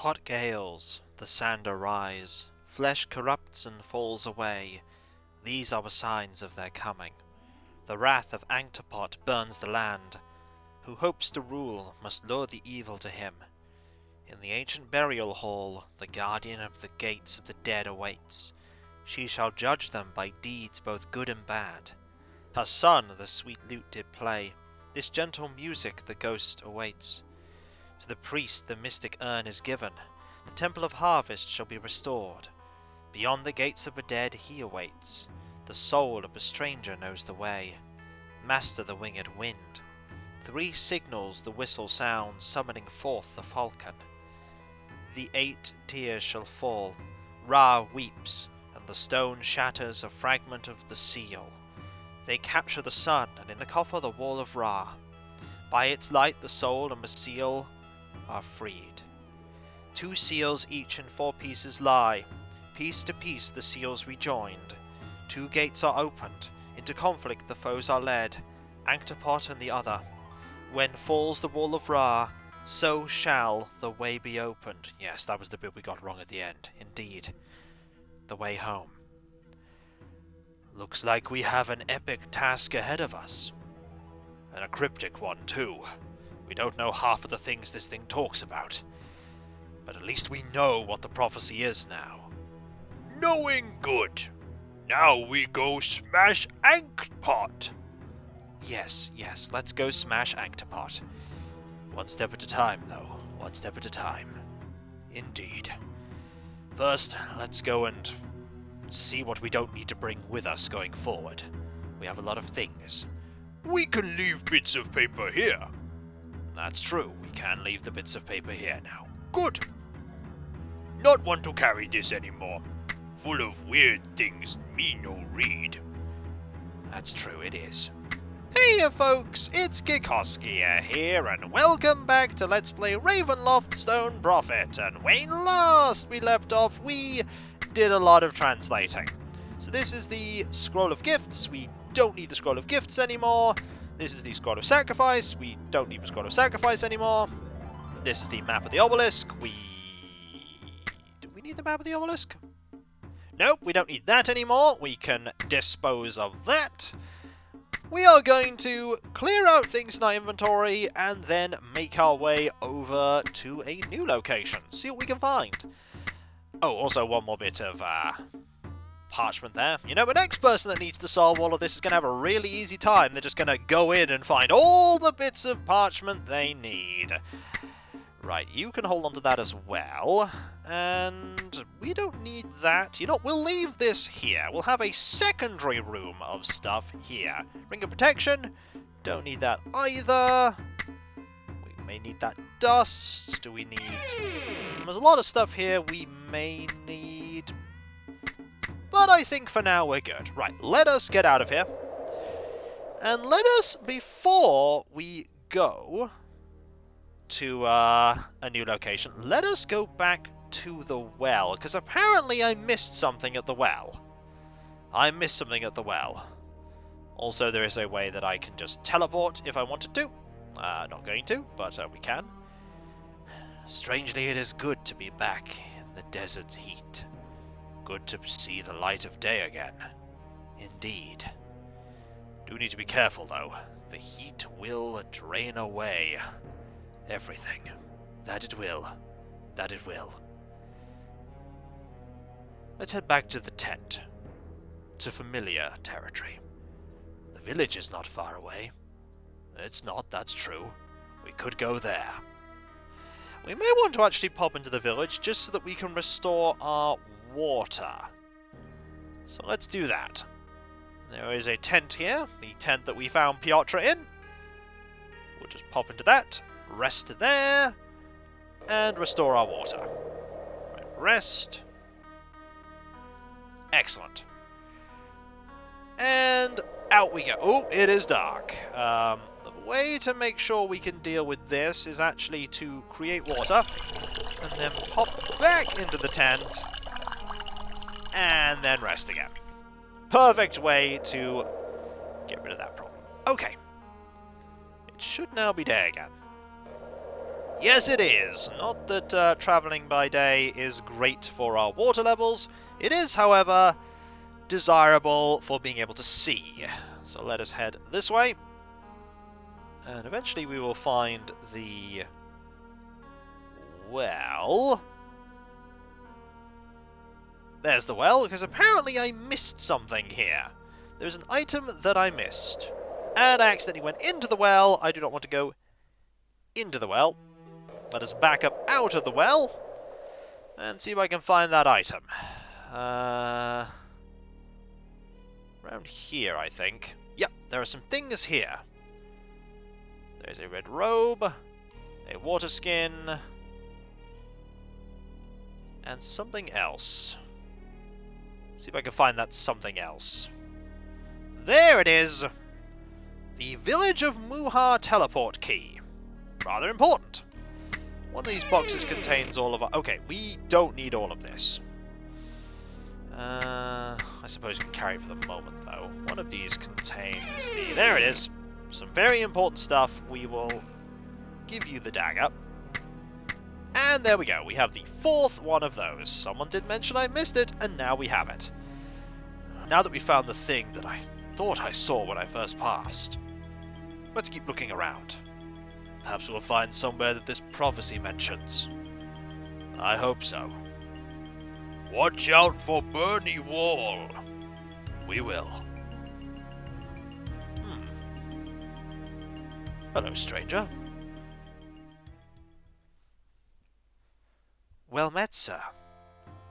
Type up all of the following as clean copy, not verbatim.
hot gales, the sand arise, flesh corrupts and falls away. These are the signs of their coming. The wrath of Ankhtepot burns the land. Who hopes to rule must lure the evil to him. In the ancient burial hall, the guardian of the gates of the dead awaits. She shall judge them by deeds both good and bad. Her son the sweet lute did play, this gentle music the ghost awaits. To the priest the mystic urn is given, the temple of harvest shall be restored. Beyond the gates of the dead he awaits, the soul of the stranger knows the way. Master the winged wind, 3 signals the whistle sounds, summoning forth the falcon. The 8 tears shall fall, Ra weeps, and the stone shatters a fragment of the seal. They capture the sun, and in the coffer the wall of Ra. By its light the soul and the seal are freed. 2 seals each in 4 pieces lie, piece to piece the seals rejoined. 2 gates are opened, into conflict the foes are led, Ankhtepot and the other. When falls the wall of Ra, so shall the way be opened. Yes, that was the bit we got wrong at the end. Indeed. The way home. Looks like we have an epic task ahead of us. And a cryptic one, too. We don't know half of the things this thing talks about. But at least we know what the prophecy is now. Knowing good. Now we go smash Ankhtepot. Yes, let's go smash Ankhtepot. One step at a time, though. One step at a time. Indeed. First, let's go and see what we don't need to bring with us going forward. We have a lot of things. We can leave bits of paper here. That's true, we can leave the bits of paper here now. Good! Not want to carry this anymore. Full of weird things me no read. That's true, it is. Hey folks, it's Kikoskia here, and welcome back to Let's Play Ravenloft Stone Prophet. And when last we left off, we did a lot of translating. So this is the Scroll of Gifts. We don't need the Scroll of Gifts anymore. This is the Scroll of Sacrifice. We don't need the Scroll of Sacrifice anymore. This is the Map of the Obelisk. Do we need the Map of the Obelisk? Nope, we don't need that anymore. We can dispose of that. We are going to clear out things in our inventory and then make our way over to a new location. See what we can find. Oh, also one more bit of parchment there. You know, the next person that needs to solve all of this is going to have a really easy time. They're just going to go in and find all the bits of parchment they need. Right, you can hold on to that as well. And we don't need that. You know, we'll leave this here. We'll have a secondary room of stuff here. Ring of Protection. Don't need that either. We may need that dust. Do we need... There's a lot of stuff here we may need. But I think for now we're good. Right, let us get out of here. And let us, before we go to a new location, let us go back to the well, because apparently I missed something at the well. I missed something at the well. Also, there is a way that I can just teleport if I wanted to. Not going to, but we can. Strangely, it is good to be back in the desert heat. Good to see the light of day again. Indeed. Do need to be careful, though. The heat will drain away everything. That it will. That it will. Let's head back to the tent. To familiar territory. The village is not far away. It's not, that's true. We could go there. We may want to actually pop into the village just so that we can restore our water. So let's do that. There is a tent here, the tent that we found Piotr in. We'll just pop into that, rest there, and restore our water. Right, rest. Excellent. And out we go. Oh, it is dark. The way to make sure we can deal with this is actually to create water, and then pop back into the tent, and then rest again. Perfect way to get rid of that problem. Okay. It should now be day again. Yes, it is. Not that travelling by day is great for our water levels. It is, however, desirable for being able to see. So let us head this way. And eventually we will find the well. There's the well, because apparently I missed something here. There's an item that I missed. And I accidentally went into the well. I do not want to go into the well. Let us back up out of the well and see if I can find that item. Around here, I think. Yep, there are some things here. There's a red robe, a water skin, and something else. See if I can find that something else. There it is! The Village of Muhar teleport key. Rather important. One of these boxes contains all of our... Okay, we don't need all of this. I suppose we can carry it for the moment, though. One of these contains the... There it is! Some very important stuff. We will give you the dagger. And there we go. We have the fourth one of those. Someone did mention I missed it, and now we have it. Now that we found the thing that I thought I saw when I first passed, let's keep looking around. Perhaps we'll find somewhere that this prophecy mentions. I hope so. Watch out for Bernie Wall. We will. Hello, stranger. Well met, sir.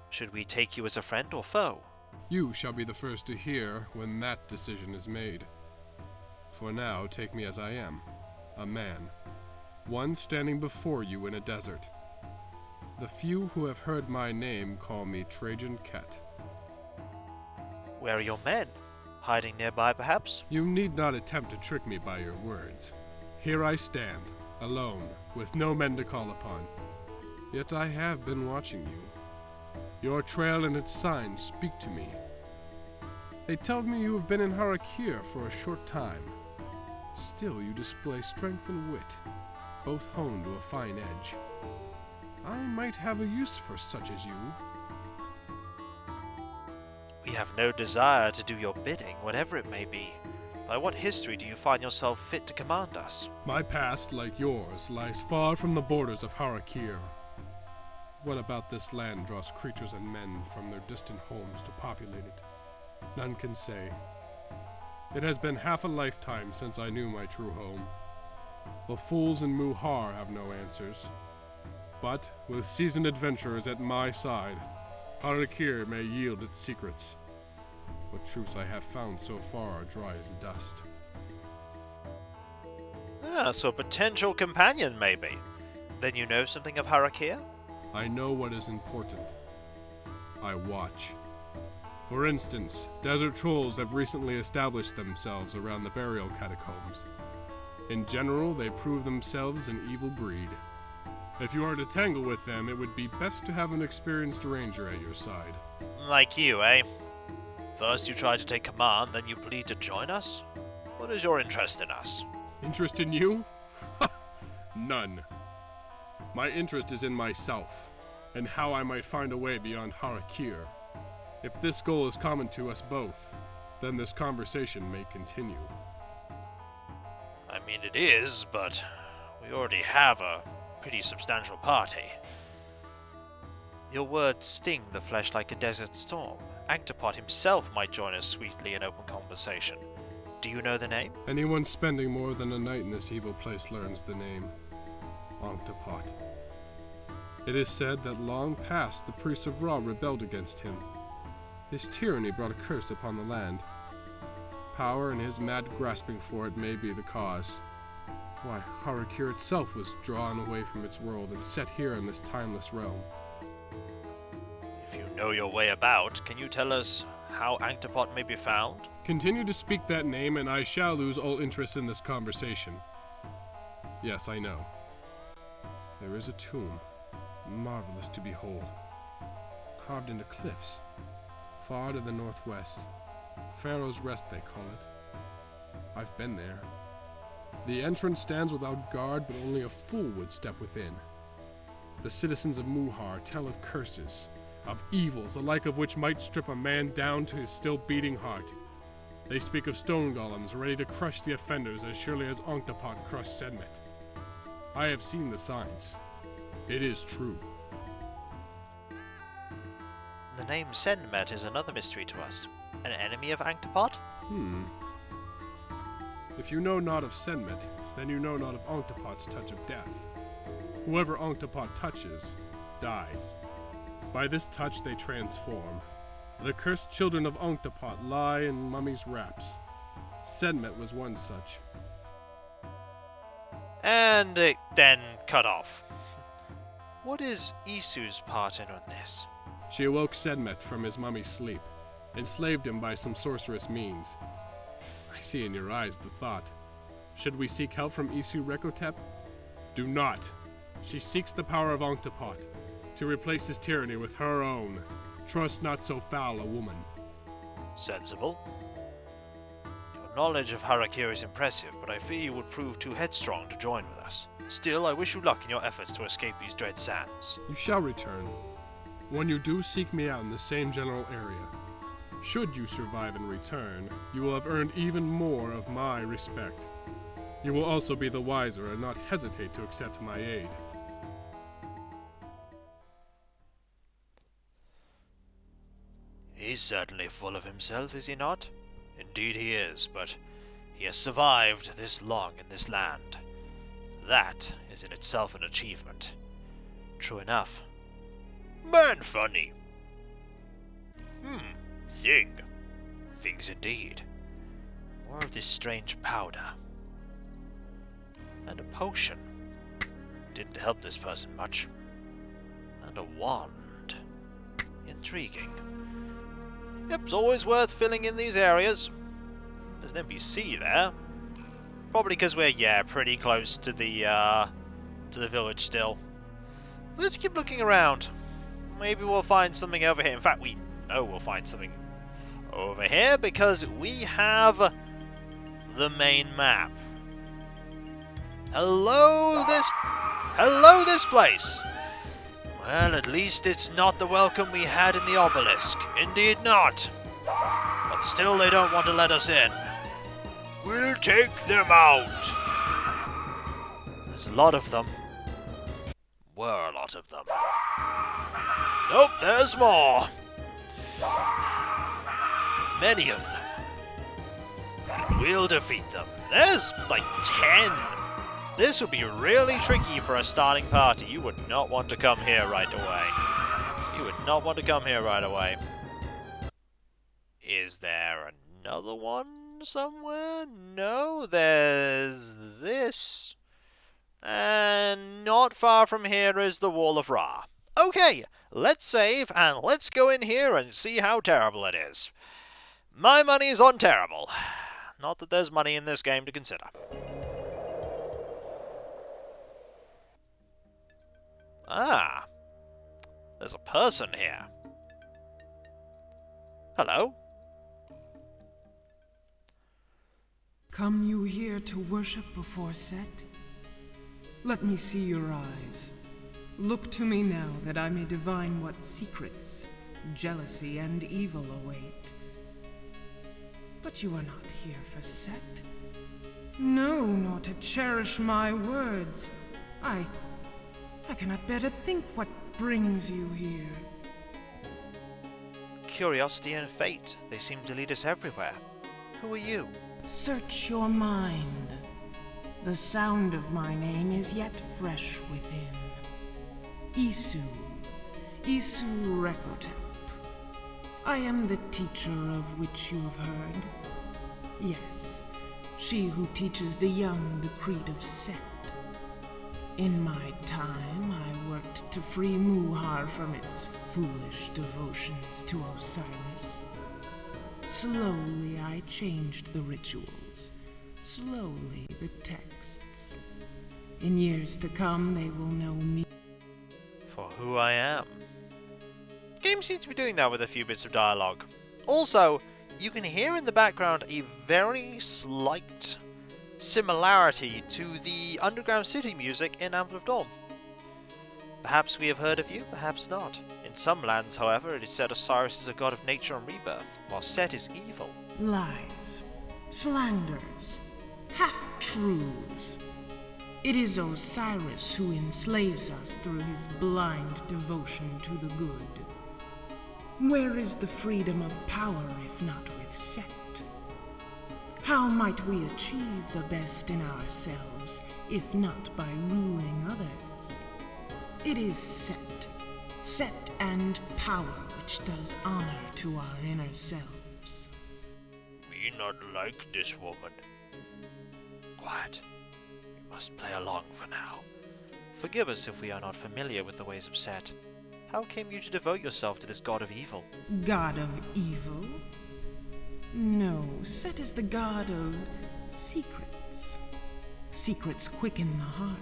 Should we take you as a friend or foe? You shall be the first to hear when that decision is made. For now, take me as I am, a man. One standing before you in a desert. The few who have heard my name call me Trajan Ket. Where are your men? Hiding nearby, perhaps? You need not attempt to trick me by your words. Here I stand, alone, with no men to call upon. Yet I have been watching you. Your trail and its signs speak to me. They tell me you have been in har'akir for a short time. Still you display strength and wit, both honed to a fine edge. I might have a use for such as you. We have no desire to do your bidding, whatever it may be. By what history do you find yourself fit to command us? My past, like yours, lies far from the borders of har'akir. What about this land draws creatures and men from their distant homes to populate it? None can say. It has been half a lifetime since I knew my true home. The fools in Muhar have no answers. But, with seasoned adventurers at my side, har'akir may yield its secrets. What truths I have found so far are dry as dust. Ah, so a potential companion, maybe. Then you know something of har'akir? I know what is important. I watch. For instance, desert trolls have recently established themselves around the burial catacombs. In general, they prove themselves an evil breed. If you are to tangle with them, it would be best to have an experienced ranger at your side. Like you, eh? First you try to take command, then you plead to join us? What is your interest in us? Interest in you? None. My interest is in myself, and how I might find a way beyond har'akir. If this goal is common to us both, then this conversation may continue. I mean, it is, but we already have a pretty substantial party. Your words sting the flesh like a desert storm. Ankhtepot himself might join us sweetly in open conversation. Do you know the name? Anyone spending more than a night in this evil place learns the name. Ankhtepot. It is said that long past the priests of Ra rebelled against him. His tyranny brought a curse upon the land. Power and his mad grasping for it may be the cause. Why, har'akir itself was drawn away from its world and set here in this timeless realm. If you know your way about, can you tell us how Ankhtepot may be found? Continue to speak that name and I shall lose all interest in this conversation. Yes, I know. There is a tomb, marvelous to behold, carved into cliffs, far to the northwest. Pharaoh's Rest, they call it. I've been there. The entrance stands without guard, but only a fool would step within. The citizens of Muhar tell of curses, of evils, the like of which might strip a man down to his still beating heart. They speak of stone golems ready to crush the offenders as surely as Ankhtepot crushed Sedmet. I have seen the signs. It is true. The name Sedmet is another mystery to us. An enemy of Ankhtepot? If you know not of Sedmet, then you know not of Anktepot's touch of death. Whoever Ankhtepot touches, dies. By this touch they transform. The cursed children of Ankhtepot lie in mummies' wraps. Sedmet was one such. And it then cut off. What is Isu's part in on this? She awoke Sedmet from his mummy's sleep, enslaved him by some sorcerous means. I see in your eyes the thought. Should we seek help from Isu Rekotep? Do not. She seeks the power of Ankhtepot, to replace his tyranny with her own. Trust not so foul a woman. Sensible. Your knowledge of har'akir is impressive, but I fear you would prove too headstrong to join with us. Still, I wish you luck in your efforts to escape these dread sands. You shall return. When you do, seek me out in the same general area. Should you survive and return, you will have earned even more of my respect. You will also be the wiser and not hesitate to accept my aid. He's certainly full of himself, is he not? Indeed he is, but he has survived this long in this land. That is in itself an achievement. True enough. Man funny. Things indeed. More of this strange powder. And a potion. Didn't help this person much. And a wand. Intriguing. Yep, it's always worth filling in these areas. There's an NPC there. Probably because we're, pretty close to the village still. Let's keep looking around. Maybe we'll find something over here. In fact, we know we'll find something over here because we have the main map. Hello, this place. Well, at least it's not the welcome we had in the obelisk. Indeed not. But still, they don't want to let us in. We'll take them out. There's a lot of them. Were a lot of them. Nope, there's more. Many of them. We'll defeat them. There's like 10. This will be really tricky for a starting party. You would not want to come here right away. You would not want to come here right away. Is there another one somewhere? No, there's this. And not far from here is the Wall of Ra. Okay, let's save and let's go in here and see how terrible it is. My money's on terrible. Not that there's money in this game to consider. Ah, there's a person here. Hello? Come you here to worship before Set? Let me see your eyes. Look to me now that I may divine what secrets, jealousy, and evil await. But you are not here for Set. No, nor to cherish my words. I cannot bear to think what brings you here. Curiosity and fate. They seem to lead us everywhere. Who are you? Search your mind. The sound of my name is yet fresh within. Isu Rekotep. I am the teacher of which you have heard. Yes, she who teaches the young the creed of Set. In my time, I worked to free Muhar from its foolish devotions to Osiris. Slowly I changed the rituals, slowly the texts. In years to come, they will know me for who I am. The game seems to be doing that with a few bits of dialogue. Also, you can hear in the background a very slight similarity to the underground city music in Ankhtepot. Perhaps we have heard of you, perhaps not. In some lands, however, it is said Osiris is a god of nature and rebirth, while Set is evil. Lies, slanders, half-truths. It is Osiris who enslaves us through his blind devotion to the good. Where is the freedom of power if not with Set? How might we achieve the best in ourselves if not by ruling others? It is Set and power which does honor to our inner selves. We not like this woman. Quiet. We must play along for now. Forgive us if we are not familiar with the ways of Set. How came you to devote yourself to this god of evil? God of evil? No, Set is the god of secrets. Secrets quicken the heart.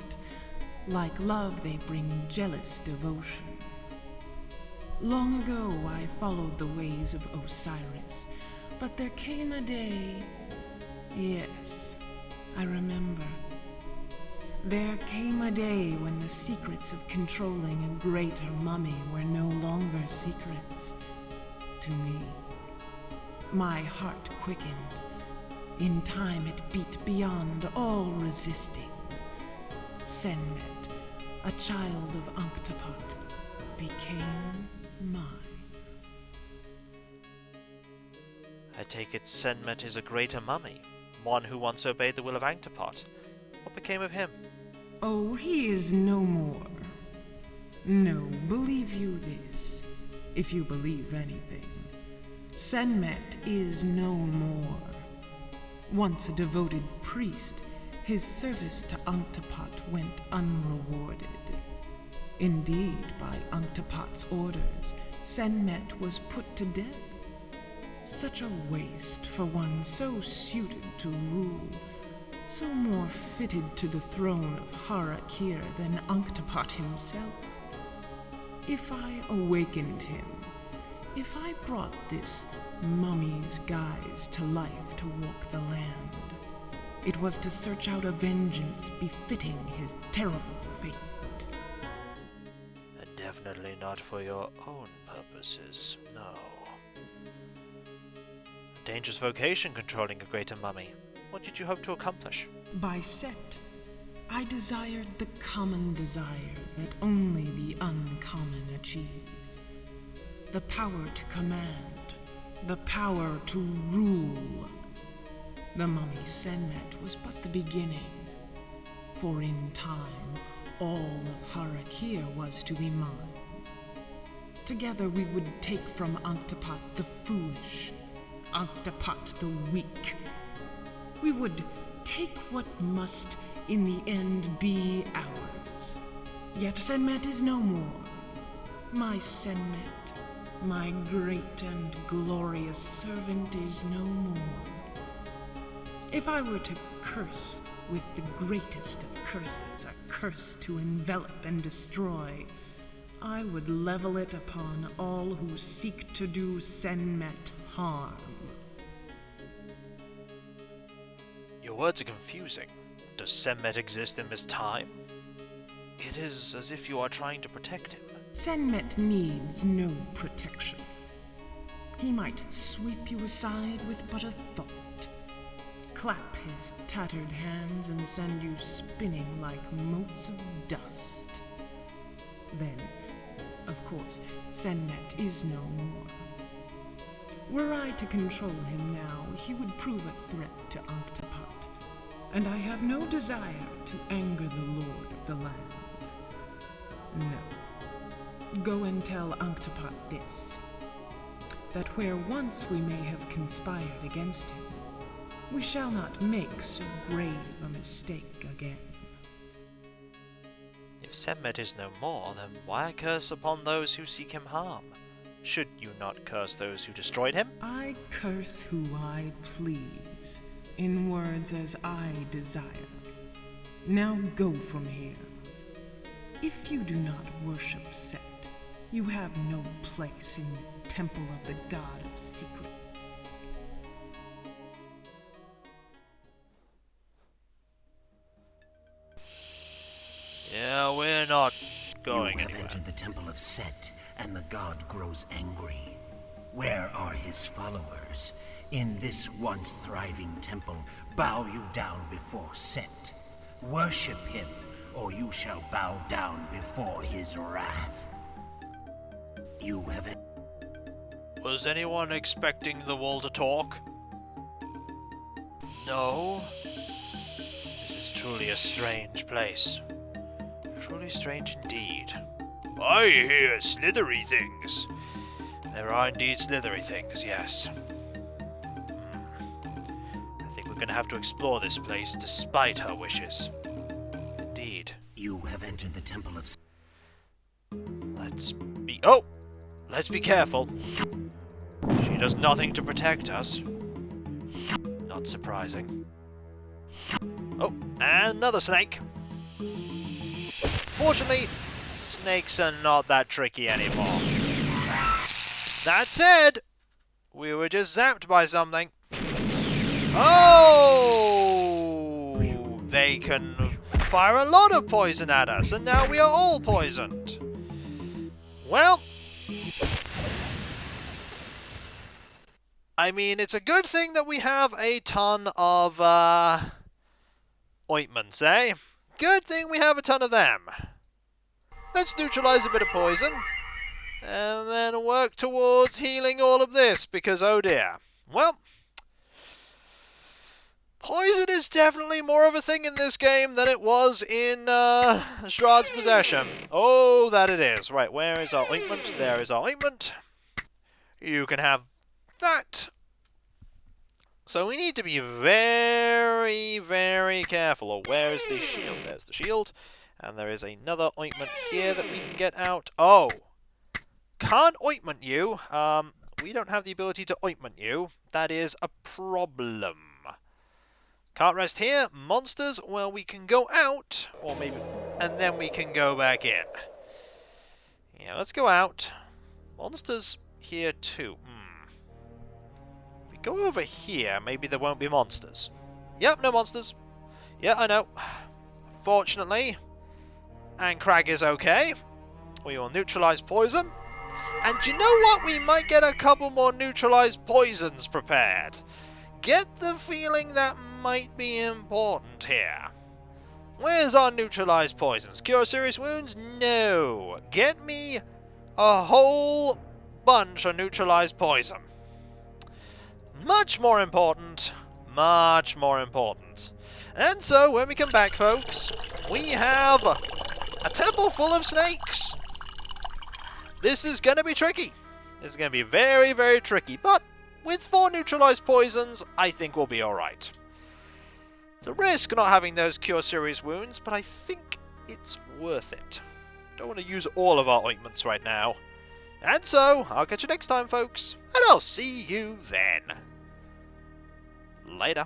Like love, they bring jealous devotion. Long ago, I followed the ways of Osiris, but there came a day... Yes, I remember. There came a day when the secrets of controlling a greater mummy were no longer secrets to me. My heart quickened. In time it beat beyond all resisting. Senmet, a child of Ankhtepot, became mine. I take it Senmet is a greater mummy, one who once obeyed the will of Ankhtepot. What became of him? Oh, he is no more. No, believe you this, if you believe anything. Senmet is no more. Once a devoted priest, his service to Ankhtepot went unrewarded. Indeed, by Anktepot's orders, Senmet was put to death. Such a waste for one so suited to rule, so more fitted to the throne of har'akir than Ankhtepot himself. If I awakened him, if I brought this mummy's guise to life to walk the land, it was to search out a vengeance befitting his terrible fate. And definitely not for your own purposes, no. A dangerous vocation controlling a greater mummy. What did you hope to accomplish? By Set, I desired the common desire that only the uncommon achieve. The power to command, the power to rule. The mummy Senmet was but the beginning, for in time, all of har'akir was to be mine. Together we would take from Ankhtepot the foolish, Ankhtepot the weak. We would take what must in the end be ours. Yet Senmet is no more. My Senmet, my great and glorious servant is no more. If I were to curse with the greatest of curses, a curse to envelop and destroy, I would level it upon all who seek to do Senmet harm. Your words are confusing. Does Senmet exist in this time? It is as if you are trying to protect him. Senmet needs no protection. He might sweep you aside with but a thought, clap his tattered hands and send you spinning like motes of dust. Then, of course, Senmet is no more. Were I to control him now, he would prove a threat to Ankhtepot, and I have no desire to anger the lord of the land. No. Go and tell Ankhtepot this, that where once we may have conspired against him, we shall not make so grave a mistake again. If Senmet is no more, then why curse upon those who seek him harm? Should you not curse those who destroyed him? I curse who I please, in words as I desire. Now go from here. If you do not worship Set, you have no place in the temple of the god of secrets. No, we're not going You have anywhere. entered the temple of Set, and the god grows angry. Where are his followers? In this once thriving temple, bow you down before Set. Worship him, or you shall bow down before his wrath. You have Was anyone expecting the wall to talk? No? This is truly a strange place. Truly strange indeed. I hear slithery things. There are indeed slithery things, yes. I think we're gonna have to explore this place despite her wishes. Indeed. You have entered the temple of... Let's be careful. She does nothing to protect us. Not surprising. Oh, and another snake. Fortunately, snakes are not that tricky anymore. That said, we were just zapped by something. Oh! They can fire a lot of poison at us, and now we are all poisoned. Well, I mean, it's a good thing that we have a ton of ointments, eh? Good thing we have a ton of them. Let's neutralize a bit of poison, and then work towards healing all of this, because oh dear. Well, poison is definitely more of a thing in this game than it was in Strahd's Possession. Oh, that it is. Right, where is our ointment? There is our ointment. You can have that. So we need to be very, very careful. Or where is the shield? There's the shield. And there is another ointment here that we can get out. Oh! Can't ointment you. We don't have the ability to ointment you. That is a problem. Can't rest here. Monsters, well, we can go out. Or maybe... And then we can go back in. Yeah, let's go out. Monsters here too. If we go over here, maybe there won't be monsters. Yep, no monsters. Yeah, I know. Fortunately, Ankhtepot is okay. We will neutralize poison. And do you know what? We might get a couple more neutralized poisons prepared. Get the feeling that might be important here. Where's our neutralized poisons? Cure serious wounds? No. Get me a whole bunch of neutralized poison. Much more important. Much more important. And so, when we come back, folks, we have a temple full of snakes. This is going to be tricky. This is going to be very, very tricky. But with 4 neutralized poisons, I think we'll be alright. It's a risk not having those cure serious wounds, but I think it's worth it. Don't want to use all of our ointments right now. And so, I'll catch you next time, folks. And I'll see you then. Later.